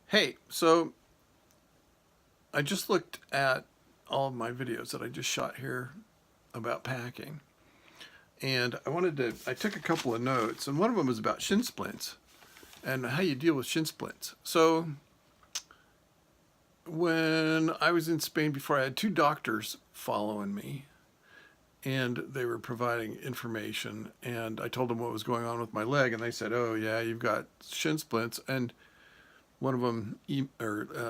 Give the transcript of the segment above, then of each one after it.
Hey, so I just looked at all of my videos that I just shot here about packing, and I took a couple of notes, and one of them was about shin splints and how you deal with shin splints. So when I was in Spain before, I had two doctors following me, and they were providing information, and I told them what was going on with my leg, and they said, "Oh yeah, you've got shin splints," and one of them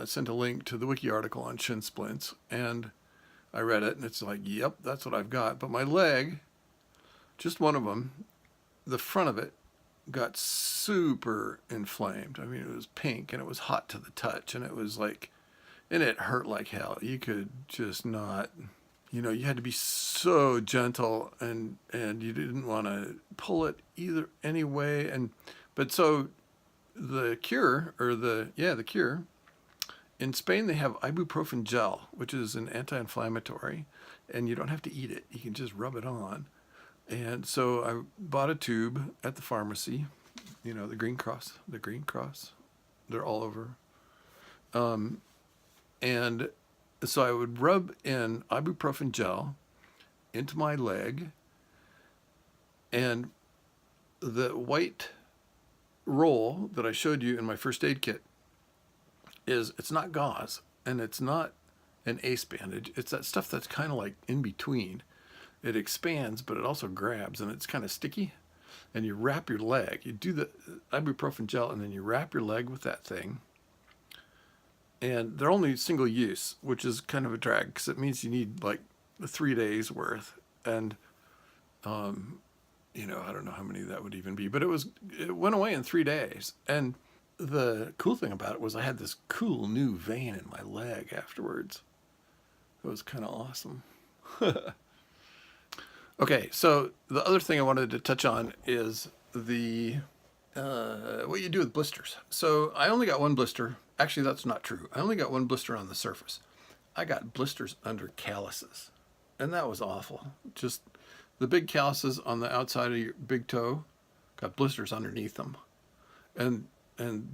sent a link to the wiki article on shin splints, and I read it, and it's like, yep, that's what I've got. But my leg, just one of them, the front of it got super inflamed. I mean, it was pink and it was hot to the touch, and it was like, and it hurt like hell. You could just not, you had to be so gentle, and you didn't want to pull it either anyway. But so the cure, the cure, in Spain, they have ibuprofen gel, which is an anti-inflammatory, and you don't have to eat it. You can just rub it on. And so I bought a tube at the pharmacy, the Green Cross, they're all over. And so I would rub in ibuprofen gel into my leg, and the white roll that I showed you in my first aid kit it's not gauze and it's not an ace bandage. It's that stuff that's kind of like in between. It expands, but it also grabs, and it's kind of sticky. And you wrap your leg. You do the ibuprofen gel, and then you wrap your leg with that thing. And they're only single use, which is kind of a drag because it means you need like 3 days worth. And I don't know how many that would even be, but it went away in 3 days. And the cool thing about it was I had this cool new vein in my leg afterwards. It was kind of awesome. Okay, so the other thing I wanted to touch on is the what you do with blisters. So I only got one blister. Actually, that's not true. I only got one blister on the surface. I got blisters under calluses, and that was awful. Just the big calluses on the outside of your big toe got blisters underneath them, and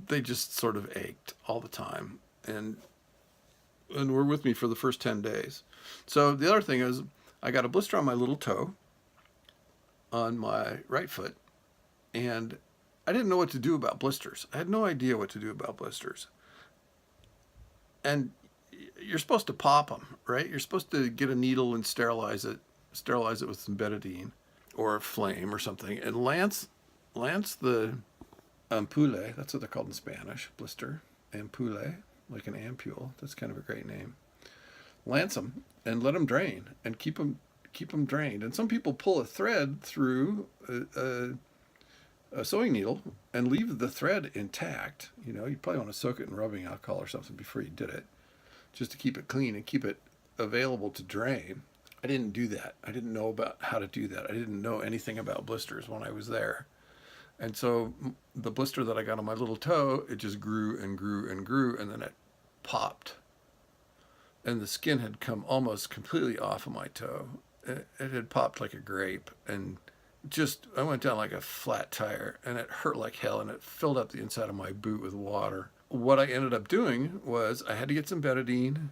they just sort of ached all the time, and were with me for the first 10 days. So the other thing is I got a blister on my little toe on my right foot, and I didn't know what to do about blisters. I had no idea what to do about blisters. And you're supposed to pop them, right? You're supposed to get a needle and sterilize it with some betadine or a flame or something. And Lance the ampule, that's what they're called in Spanish, blister, ampule, like an ampule. That's kind of a great name. Lance them and let them drain and keep them drained. And some people pull a thread through a sewing needle and leave the thread intact. You probably want to soak it in rubbing alcohol or something before you did it, just to keep it clean and keep it available to drain. I didn't do that. I didn't know about how to do that. I didn't know anything about blisters when I was there. And so the blister that I got on my little toe, it just grew and grew and grew, and then it popped. And the skin had come almost completely off of my toe. It had popped like a grape, and I went down like a flat tire, and it hurt like hell, and it filled up the inside of my boot with water. What I ended up doing was I had to get some betadine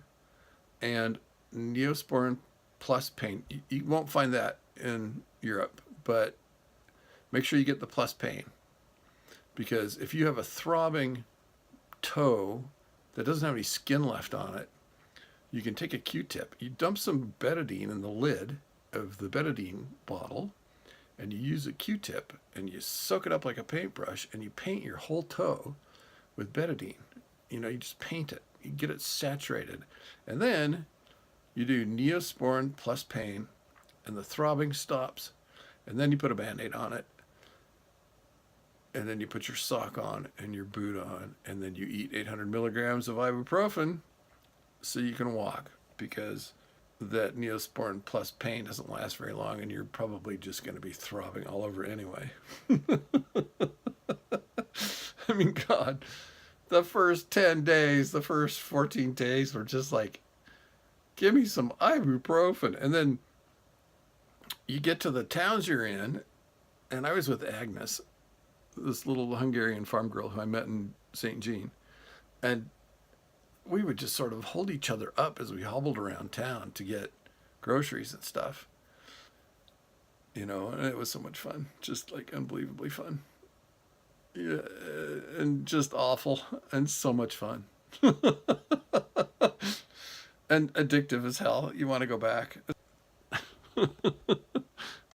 and Neosporin Plus pain. You won't find that in Europe, but make sure you get the Plus pain, because if you have a throbbing toe that doesn't have any skin left on it, you can take a Q-tip. You dump some betadine in the lid of the betadine bottle, and you use a Q-tip, and you soak it up like a paintbrush, and you paint your whole toe with betadine. You just paint it. You get it saturated. And then you do Neosporin Plus pain, and the throbbing stops, and then you put a Band-Aid on it, and then you put your sock on and your boot on, and then you eat 800 milligrams of ibuprofen so you can walk, because that Neosporin Plus pain doesn't last very long, and you're probably just going to be throbbing all over anyway. I mean, God, the first 10 days, the first 14 days were just like, give me some ibuprofen. And then you get to the towns you're in, and I was with Agnes, this little Hungarian farm girl who I met in St. Jean, And we would just sort of hold each other up as we hobbled around town to get groceries and stuff. And it was so much fun, just like unbelievably fun. Yeah, and just awful and so much fun. And addictive as hell. You want to go back.